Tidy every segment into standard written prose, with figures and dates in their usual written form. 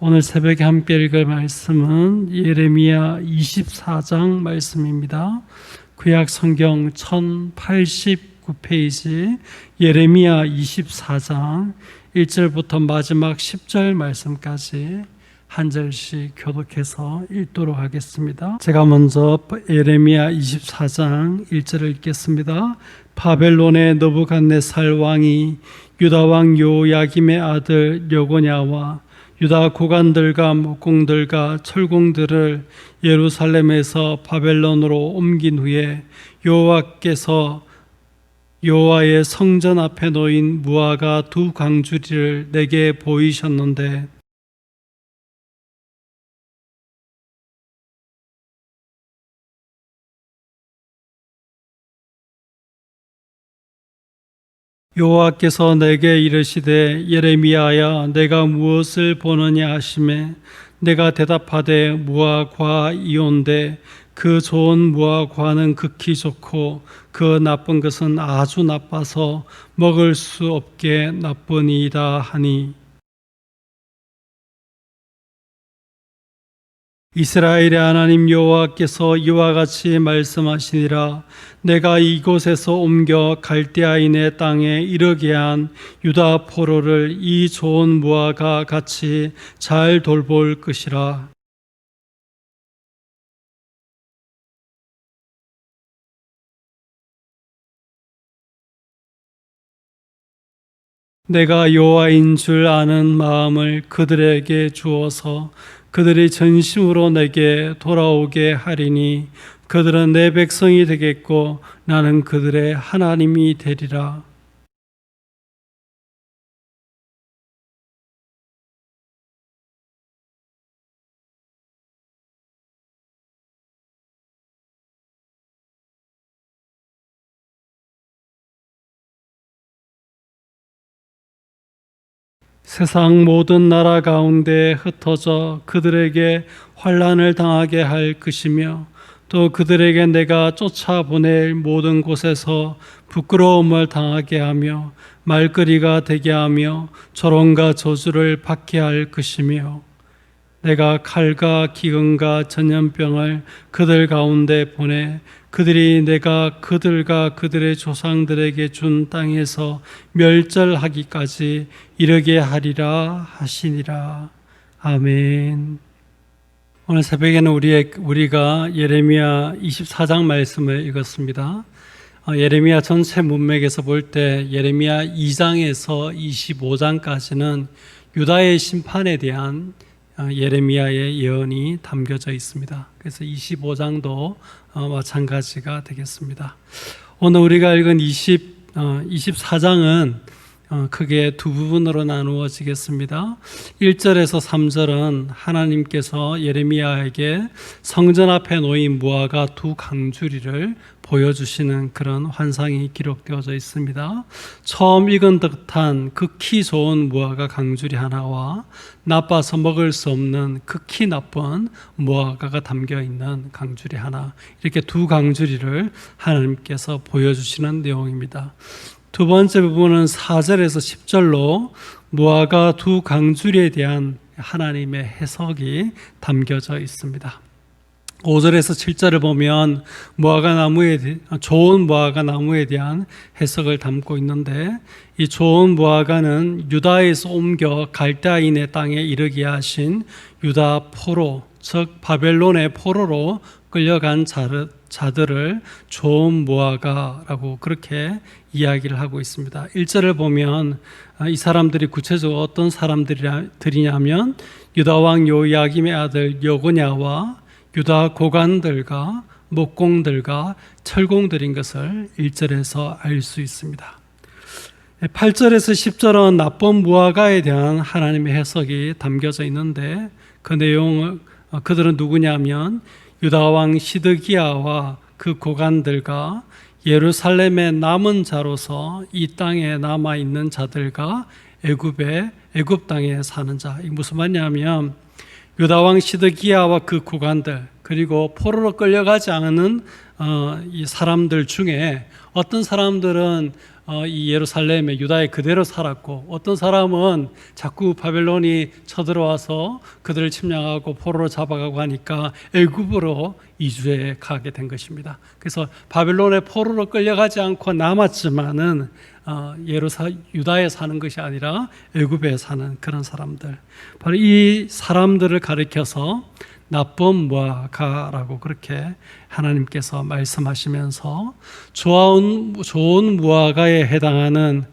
오늘 새벽에 함께 읽을 말씀은 예레미야 24장 말씀입니다. 구약 성경 1089페이지 예레미야 24장 1절부터 마지막 10절 말씀까지 한 절씩 교독해서 읽도록 하겠습니다. 제가 먼저 예레미야 24장 1절을 읽겠습니다. 바벨론의 느부갓네살 왕이 유다 왕 요야김의 아들 여고냐와 유다 고관들과 목공들과 철공들을 예루살렘에서 바벨론으로 옮긴 후에 여호와께서 여호와의 성전 앞에 놓인 무화과 두 광주리를 내게 보이셨는데 여호와께서 내게 이르시되 예레미야야 내가 무엇을 보느냐 하시매 내가 대답하되 무화과이온데 그 좋은 무화과는 극히 좋고 그 나쁜 것은 아주 나빠서 먹을 수 없게 나쁘니이다 하니 이스라엘의 하나님 여호와께서 이와 같이 말씀하시니라. 내가 이곳에서 옮겨 갈대아인의 땅에 이르게 한 유다 포로를 이 좋은 무화과 같이 잘 돌볼 것이라. 내가 여호와인 줄 아는 마음을 그들에게 주어서 그들이 전심으로 내게 돌아오게 하리니 그들은 내 백성이 되겠고 나는 그들의 하나님이 되리라. 세상 모든 나라 가운데 흩어져 그들에게 환난을 당하게 할 것이며 또 그들에게 내가 쫓아보낼 모든 곳에서 부끄러움을 당하게 하며 말거리가 되게 하며 조롱과 저주를 받게 할 것이며 내가 칼과 기근과 전염병을 그들 가운데 보내 그들이 내가 그들과 그들의 조상들에게 준 땅에서 멸절하기까지 이르게 하리라 하시니라. 아멘. 오늘 새벽에는 우리가 예레미야 24장 말씀을 읽었습니다. 예레미야 전체 문맥에서 볼 때 예레미야 2장에서 25장까지는 유다의 심판에 대한 예레미야의 예언이 담겨져 있습니다. 그래서 25장도 마찬가지가 되겠습니다. 오늘 우리가 읽은 24장은 크게 두 부분으로 나누어지겠습니다. 1절에서 3절은 하나님께서 예레미야에게 성전 앞에 놓인 무화과 두 강주리를 보여주시는 그런 환상이 기록되어져 있습니다. 처음 익은 듯한 극히 좋은 무화과 강주리 하나와 나빠서 먹을 수 없는 극히 나쁜 무화과가 담겨있는 강주리 하나, 이렇게 두 강주리를 하나님께서 보여주시는 내용입니다. 두 번째 부분은 4절에서 10절로 무화과 두 강주리에 대한 하나님의 해석이 담겨져 있습니다. 5절에서 7절을 보면 좋은 무화과 나무에 대한 해석을 담고 있는데, 이 좋은 무화과는 유다에서 옮겨 갈대아인의 땅에 이르게 하신 유다 포로, 즉 바벨론의 포로로 끌려간 자들을 좋은 무화과라고 그렇게 이야기를 하고 있습니다. 1절을 보면 이 사람들이 구체적으로 어떤 사람들이냐면 유다 왕 요야김의 아들 여고냐와 유다 고관들과 목공들과 철공들인 것을 1절에서 알 수 있습니다. 8절에서 10절은 나쁜 무화과에 대한 하나님의 해석이 담겨져 있는데, 그 내용을 그들은 누구냐면 유다 왕 시드기야와 그 고관들과 예루살렘의 남은 자로서 이 땅에 남아 있는 자들과 애굽 땅에 사는 자. 이 무슨 말이냐면 유다 왕 시드기야와 그 고관들, 그리고 포로로 끌려가지 않은 이 사람들 중에 어떤 사람들은 이 예루살렘에 유다에 그대로 살았고, 어떤 사람은 자꾸 바벨론이 쳐들어와서 그들을 침략하고 포로로 잡아가고 하니까 애굽으로 이주해 가게 된 것입니다. 그래서 바벨론의 포로로 끌려가지 않고 남았지만은 유다에 사는 것이 아니라 애굽에 사는 그런 사람들, 바로 이 사람들을 가리켜서 나쁜 무화과라고 그렇게 하나님께서 말씀하시면서 좋은 무화과에 해당하는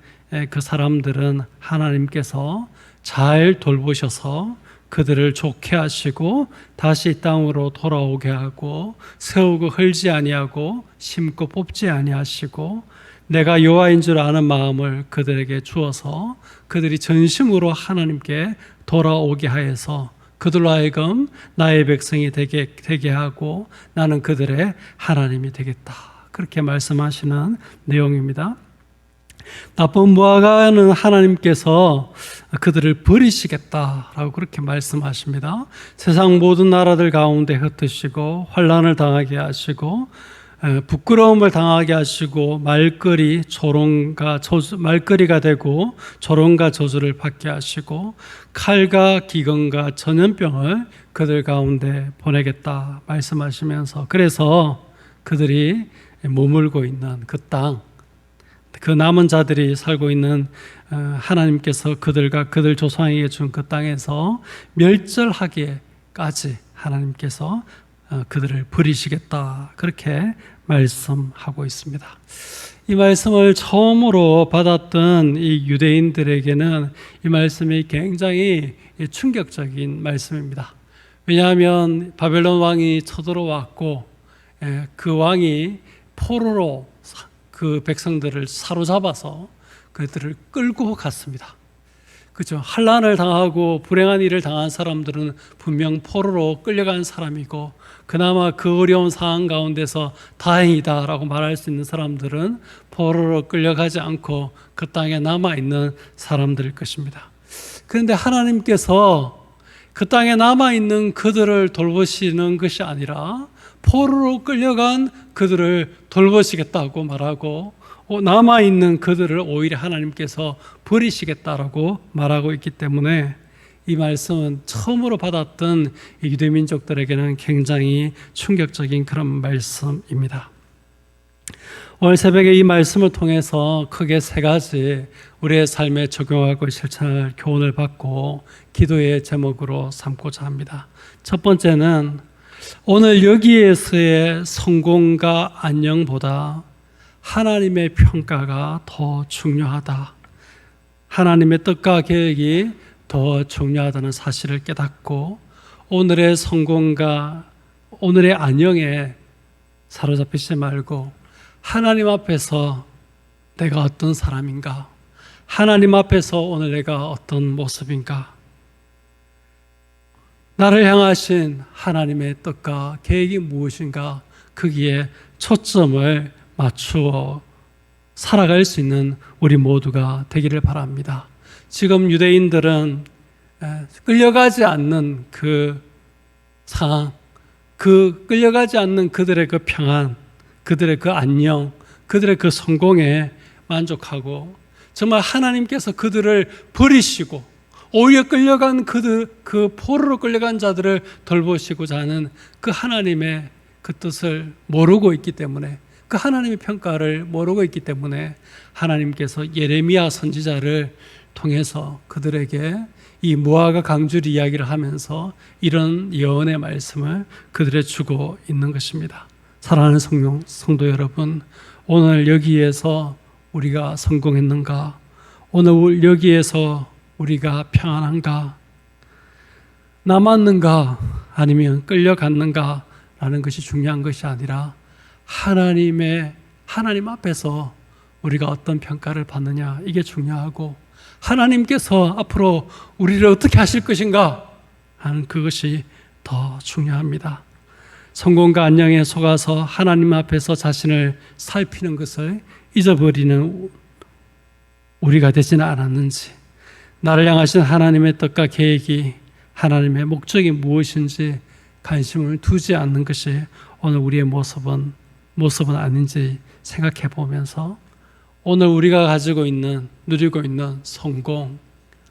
그 사람들은 하나님께서 잘 돌보셔서 그들을 좋게 하시고 다시 이 땅으로 돌아오게 하고 세우고 헐지 아니하고 심고 뽑지 아니하시고 내가 여호와인 줄 아는 마음을 그들에게 주어서 그들이 전심으로 하나님께 돌아오게 하여서 그들로 하여금 나의 백성이 되게 하고 나는 그들의 하나님이 되겠다. 그렇게 말씀하시는 내용입니다. 나쁜 무화과는 하나님께서 그들을 버리시겠다라고 그렇게 말씀하십니다. 세상 모든 나라들 가운데 흩으시고 환난을 당하게 하시고 부끄러움을 당하게 하시고 말거리가 되고 조롱과 저주를 받게 하시고 칼과 기근과 전염병을 그들 가운데 보내겠다 말씀하시면서, 그래서 그들이 머물고 있는 그 땅, 그 남은 자들이 살고 있는 하나님께서 그들과 그들 조상에게 준 그 땅에서 멸절하기까지 하나님께서 그들을 버리시겠다 그렇게 말씀하고 있습니다. 이 말씀을 처음으로 받았던 이 유대인들에게는 이 말씀이 굉장히 충격적인 말씀입니다. 왜냐하면 바벨론 왕이 쳐들어왔고 그 왕이 포로로 그 백성들을 사로잡아서 그들을 끌고 갔습니다. 그죠? 환난을 당하고 불행한 일을 당한 사람들은 분명 포로로 끌려간 사람이고, 그나마 그 어려운 상황 가운데서 다행이다라고 말할 수 있는 사람들은 포로로 끌려가지 않고 그 땅에 남아있는 사람들일 것입니다. 그런데 하나님께서 그 땅에 남아있는 그들을 돌보시는 것이 아니라 포로로 끌려간 그들을 돌보시겠다고 말하고, 남아있는 그들을 오히려 하나님께서 버리시겠다라고 말하고 있기 때문에 이 말씀은 처음으로 받았던 유대민족들에게는 굉장히 충격적인 그런 말씀입니다. 오늘 새벽에 이 말씀을 통해서 크게 세 가지 우리의 삶에 적용하고 실천할 교훈을 받고 기도의 제목으로 삼고자 합니다. 첫 번째는 오늘 여기에서의 성공과 안녕보다 하나님의 평가가 더 중요하다. 하나님의 뜻과 계획이 더 중요하다는 사실을 깨닫고 오늘의 성공과 오늘의 안녕에 사로잡히지 말고 하나님 앞에서 내가 어떤 사람인가? 하나님 앞에서 오늘 내가 어떤 모습인가? 나를 향하신 하나님의 뜻과 계획이 무엇인가? 거기에 초점을 맞추어 살아갈 수 있는 우리 모두가 되기를 바랍니다. 지금 유대인들은 끌려가지 않는 그 상황, 끌려가지 않는 그들의 그 평안, 그들의 그 안녕, 그들의 그 성공에 만족하고 정말 하나님께서 그들을 버리시고 오히려 끌려간 그 포로로 끌려간 자들을 돌보시고자 하는 그 하나님의 그 뜻을 모르고 있기 때문에, 그 하나님의 평가를 모르고 있기 때문에 하나님께서 예레미야 선지자를 통해서 그들에게 이 무화과 강줄 이야기를 하면서 이런 예언의 말씀을 그들에게 주고 있는 것입니다. 사랑하는 성도 여러분, 오늘 여기에서 우리가 성공했는가? 오늘 여기에서 우리가 평안한가? 남았는가? 아니면 끌려갔는가? 라는 것이 중요한 것이 아니라 하나님 앞에서 우리가 어떤 평가를 받느냐, 이게 중요하고 하나님께서 앞으로 우리를 어떻게 하실 것인가 하는 그것이 더 중요합니다. 성공과 안녕에 속아서 하나님 앞에서 자신을 살피는 것을 잊어버리는 우리가 되지는 않았는지, 나를 향하신 하나님의 뜻과 계획이, 하나님의 목적이 무엇인지 관심을 두지 않는 것이 오늘 우리의 모습은 아닌지 생각해 보면서 오늘 우리가 가지고 있는, 누리고 있는 성공,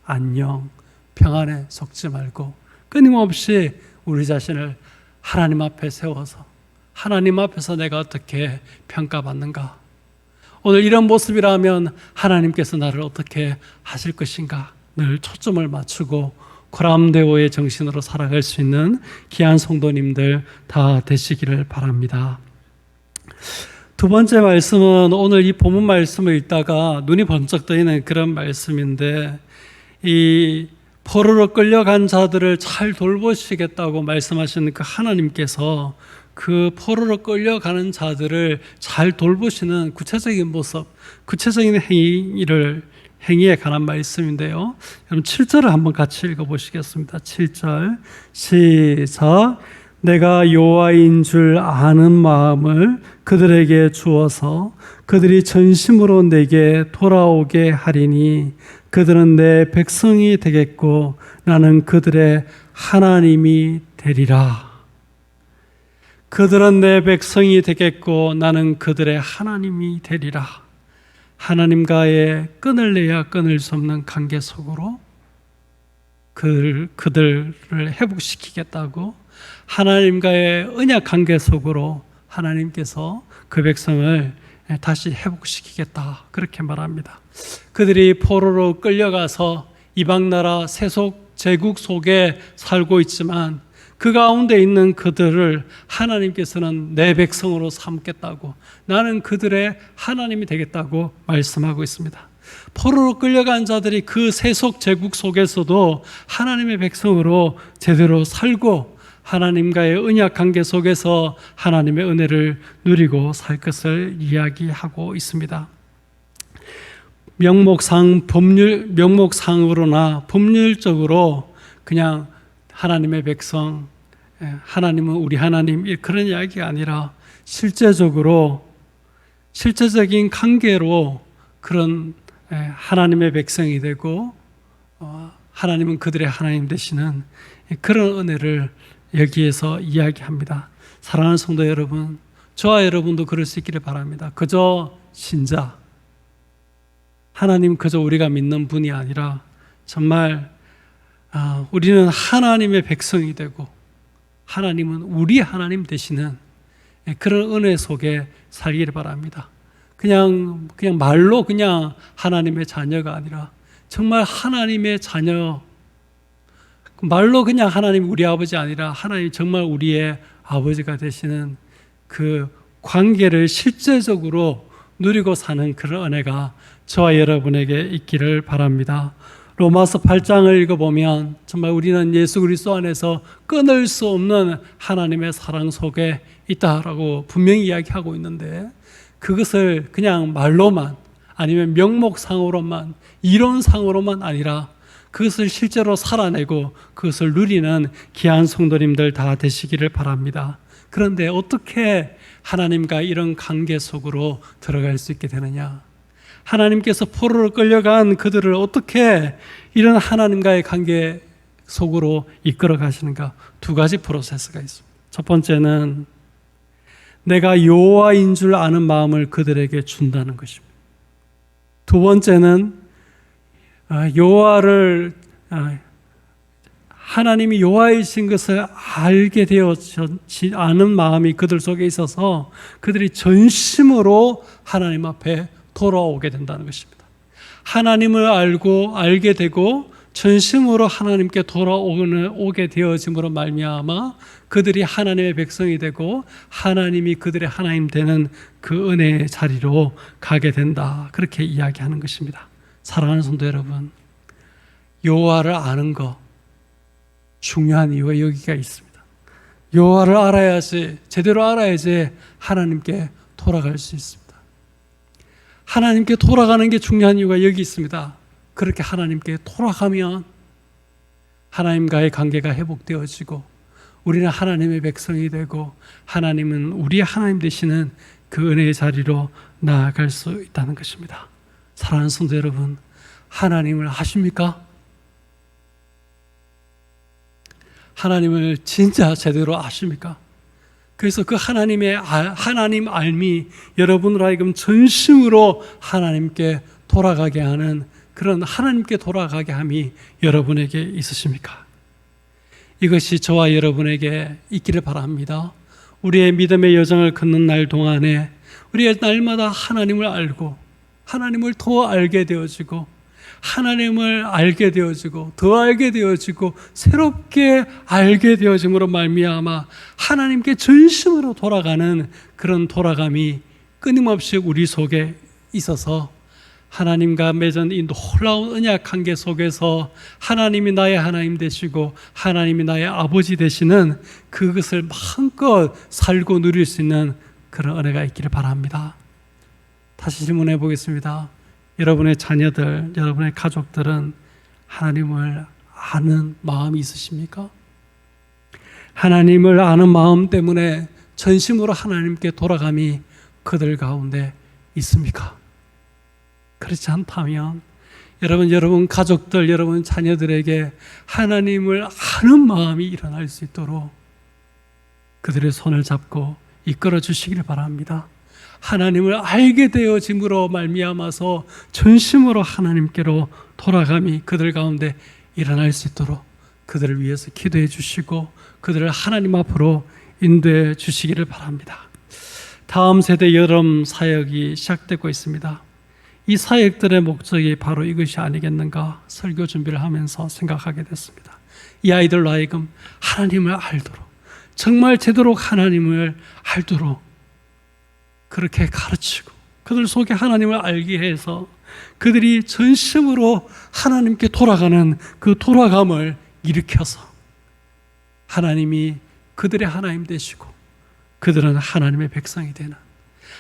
안녕, 평안에 속지 말고 끊임없이 우리 자신을 하나님 앞에 세워서 하나님 앞에서 내가 어떻게 평가받는가, 오늘 이런 모습이라면 하나님께서 나를 어떻게 하실 것인가 늘 초점을 맞추고 고람대오의 정신으로 살아갈 수 있는 귀한 성도님들 다 되시기를 바랍니다. 두 번째 말씀은 오늘 이 본문 말씀을 읽다가 눈이 번쩍 뜨이는 그런 말씀인데, 이 포로로 끌려간 자들을 잘 돌보시겠다고 말씀하시는 그 하나님께서 그 포로로 끌려가는 자들을 잘 돌보시는 구체적인 모습, 구체적인 행위에 관한 말씀인데요. 그럼 7절을 한번 같이 읽어보시겠습니다. 7절 시작. 내가 여호와인 줄 아는 마음을 그들에게 주어서 그들이 전심으로 내게 돌아오게 하리니 그들은 내 백성이 되겠고 나는 그들의 하나님이 되리라. 그들은 내 백성이 되겠고 나는 그들의 하나님이 되리라. 하나님과의 끊을래야 끊을 수 없는 관계 속으로 그들을 회복시키겠다고, 하나님과의 언약 관계 속으로 하나님께서 그 백성을 다시 회복시키겠다, 그렇게 말합니다. 그들이 포로로 끌려가서 이방나라 세속 제국 속에 살고 있지만 그 가운데 있는 그들을 하나님께서는 내 백성으로 삼겠다고, 나는 그들의 하나님이 되겠다고 말씀하고 있습니다. 포로로 끌려간 자들이 그 세속 제국 속에서도 하나님의 백성으로 제대로 살고 하나님과의 언약 관계 속에서 하나님의 은혜를 누리고 살 것을 이야기하고 있습니다. 명목상으로나 법률적으로 그냥 하나님의 백성, 하나님은 우리 하나님, 그런 이야기가 아니라 실제적인 관계로 그런 하나님의 백성이 되고 하나님은 그들의 하나님 되시는 그런 은혜를 여기에서 이야기합니다. 사랑하는 성도 여러분, 저와 여러분도 그럴 수 있기를 바랍니다. 그저 신자, 하나님 그저 우리가 믿는 분이 아니라 정말 우리는 하나님의 백성이 되고 하나님은 우리 하나님 되시는 그런 은혜 속에 살기를 바랍니다. 그냥 말로 그냥 하나님의 자녀가 아니라 정말 하나님의 자녀, 말로 그냥 하나님 우리 아버지 아니라 하나님 정말 우리의 아버지가 되시는 그 관계를 실제적으로 누리고 사는 그런 은혜가 저와 여러분에게 있기를 바랍니다. 로마서 8장을 읽어보면 정말 우리는 예수 그리스도 안에서 끊을 수 없는 하나님의 사랑 속에 있다라고 분명히 이야기하고 있는데, 그것을 그냥 말로만 아니면 명목상으로만 이론상으로만 아니라 그것을 실제로 살아내고 그것을 누리는 귀한 성도님들 다 되시기를 바랍니다. 그런데 어떻게 하나님과 이런 관계 속으로 들어갈 수 있게 되느냐? 하나님께서 포로로 끌려간 그들을 어떻게 이런 하나님과의 관계 속으로 이끌어 가시는가? 두 가지 프로세스가 있습니다. 첫 번째는 내가 여호와인 줄 아는 마음을 그들에게 준다는 것입니다. 두 번째는 하나님이 여호와이신 것을 알게 아는 마음이 그들 속에 있어서 그들이 전심으로 하나님 앞에 돌아오게 된다는 것입니다. 하나님을 알게 되고 전심으로 하나님께 돌아오게 되어짐으로 말미암아 그들이 하나님의 백성이 되고 하나님이 그들의 하나님 되는 그 은혜의 자리로 가게 된다, 그렇게 이야기하는 것입니다. 사랑하는 성도 여러분, 여호와를 아는 것 중요한 이유가 여기가 있습니다. 여호와를 알아야지, 제대로 알아야지 하나님께 돌아갈 수 있습니다. 하나님께 돌아가는 게 중요한 이유가 여기 있습니다. 그렇게 하나님께 돌아가면 하나님과의 관계가 회복되어지고 우리는 하나님의 백성이 되고 하나님은 우리의 하나님 되시는 그 은혜의 자리로 나아갈 수 있다는 것입니다. 사랑하는 성도 여러분, 하나님을 아십니까? 하나님을 진짜 제대로 아십니까? 그래서 그 하나님 알미 여러분으로 하여금 전심으로 하나님께 돌아가게 하는 그런 하나님께 돌아가게 함이 여러분에게 있으십니까? 이것이 저와 여러분에게 있기를 바랍니다. 우리의 믿음의 여정을 걷는 날 동안에 우리의 날마다 하나님을 알고 하나님을 더 알게 되어지고 하나님을 알게 되어지고 더 알게 되어지고 새롭게 알게 되어짐으로 말미암아 하나님께 전심으로 돌아가는 그런 돌아감이 끊임없이 우리 속에 있어서 하나님과 맺은 이 놀라운 언약 관계 속에서 하나님이 나의 하나님 되시고 하나님이 나의 아버지 되시는 그것을 마음껏 살고 누릴 수 있는 그런 은혜가 있기를 바랍니다. 다시 질문해 보겠습니다. 여러분의 자녀들, 여러분의 가족들은 하나님을 아는 마음이 있으십니까? 하나님을 아는 마음 때문에 전심으로 하나님께 돌아감이 그들 가운데 있습니까? 그렇지 않다면 여러분 가족들, 여러분 자녀들에게 하나님을 아는 마음이 일어날 수 있도록 그들의 손을 잡고 이끌어 주시기를 바랍니다. 하나님을 알게 되어짐으로 말미암아서 전심으로 하나님께로 돌아감이 그들 가운데 일어날 수 있도록 그들을 위해서 기도해 주시고 그들을 하나님 앞으로 인도해 주시기를 바랍니다. 다음 세대 여름 사역이 시작되고 있습니다. 이 사역들의 목적이 바로 이것이 아니겠는가 설교 준비를 하면서 생각하게 됐습니다. 이 아이들로 하여금 하나님을 알도록 정말 제대로 하나님을 알도록 그렇게 가르치고 그들 속에 하나님을 알게 해서 그들이 전심으로 하나님께 돌아가는 그 돌아감을 일으켜서 하나님이 그들의 하나님 되시고 그들은 하나님의 백성이 되는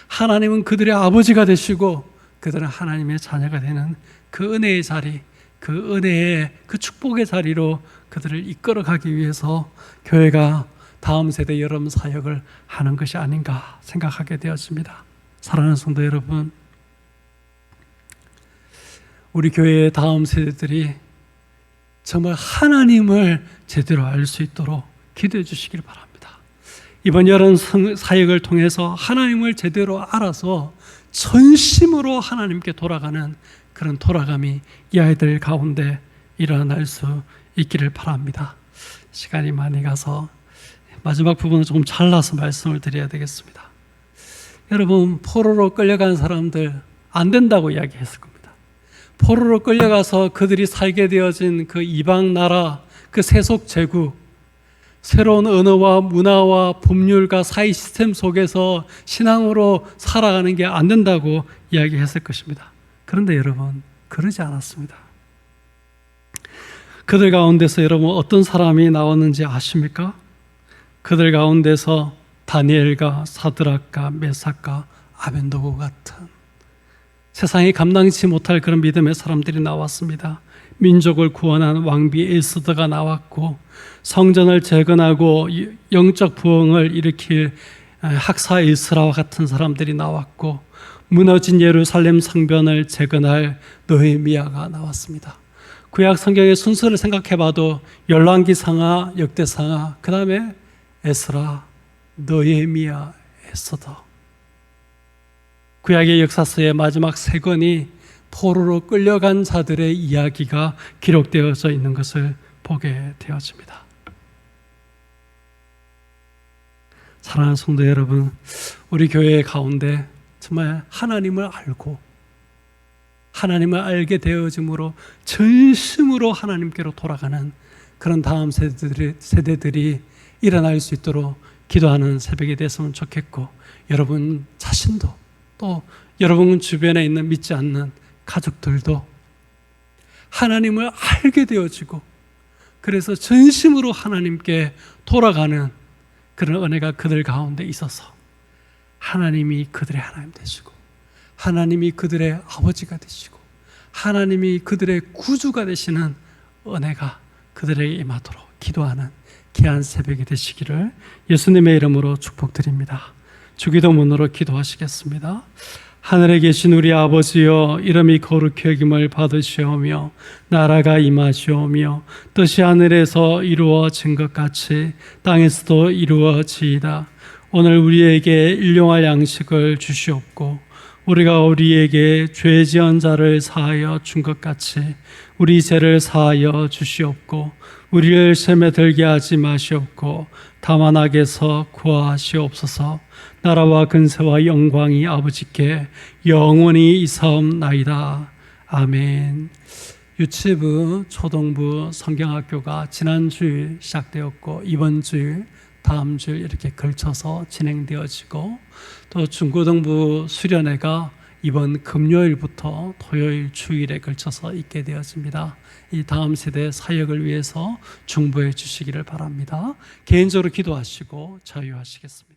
하나님은 그들의 아버지가 되시고 그들은 하나님의 자녀가 되는 그 은혜의 자리, 그 은혜의 그 축복의 자리로 그들을 이끌어가기 위해서 교회가 다음 세대 여름 사역을 하는 것이 아닌가 생각하게 되었습니다. 사랑하는 성도 여러분, 우리 교회의 다음 세대들이 정말 하나님을 제대로 알 수 있도록 기도해 주시길 바랍니다. 이번 여름 사역을 통해서 하나님을 제대로 알아서 전심으로 하나님께 돌아가는 그런 돌아감이 이 아이들 가운데 일어날 수 있기를 바랍니다. 시간이 많이 가서 마지막 부분을 조금 잘라서 말씀을 드려야 되겠습니다. 여러분, 포로로 끌려간 사람들 안 된다고 이야기했을 겁니다. 포로로 끌려가서 그들이 살게 되어진 그 이방 나라, 그 세속 제국, 새로운 언어와 문화와 법률과 사회 시스템 속에서 신앙으로 살아가는 게 안 된다고 이야기했을 것입니다. 그런데 여러분, 그러지 않았습니다. 그들 가운데서 여러분 어떤 사람이 나왔는지 아십니까? 그들 가운데서 다니엘과 사드락과 메삭과 아벤노고 같은 세상이 감당치 못할 그런 믿음의 사람들이 나왔습니다. 민족을 구원한 왕비 에스더가 나왔고 성전을 재건하고 영적 부흥을 일으킬 학사 에스라와 같은 사람들이 나왔고 무너진 예루살렘 성전을 재건할 느헤미야가 나왔습니다. 구약 성경의 순서를 생각해봐도 열왕기상하, 역대상하, 그 다음에 에스라, 느헤미야, 에스더. 구약의 역사서의 마지막 세 권이 포로로 끌려간 자들의 이야기가 기록되어져 있는 것을 보게 되어집니다. 사랑하는 성도 여러분, 우리 교회 가운데 정말 하나님을 알고 하나님을 알게 되어짐으로 전심으로 하나님께로 돌아가는 그런 다음 세대들이 일어날 수 있도록 기도하는 새벽이 됐으면 좋겠고, 여러분 자신도 또 여러분 주변에 있는 믿지 않는 가족들도 하나님을 알게 되어지고 그래서 전심으로 하나님께 돌아가는 그런 은혜가 그들 가운데 있어서 하나님이 그들의 하나님 되시고 하나님이 그들의 아버지가 되시고 하나님이 그들의 구주가 되시는 은혜가 그들에게 임하도록 기도하는 귀한 새벽이 되시기를 예수님의 이름으로 축복드립니다. 주기도문으로 기도하시겠습니다. 하늘에 계신 우리 아버지여, 이름이 거룩히 여김을 받으시오며 나라가 임하시오며 뜻이 하늘에서 이루어진 것 같이 땅에서도 이루어지이다. 오늘 우리에게 일용할 양식을 주시옵고 우리가 우리에게 죄 지은 자를 사하여 준 것 같이 우리 죄를 사하여 주시옵고 우리를 시험에 들게 하지 마시옵고 다만 악에서 구하시옵소서. 나라와 근세와 영광이 아버지께 영원히 있사옵나이다. 아멘. 유치부, 초등부 성경학교가 지난 주일 시작되었고 이번 주일, 다음 주일 이렇게 걸쳐서 진행되어지고 또 중고등부 수련회가 이번 금요일부터 토요일 주일에 걸쳐서 있게 되었습니다. 이 다음 세대 사역을 위해서 중보해 주시기를 바랍니다. 개인적으로 기도하시고 자유하시겠습니다.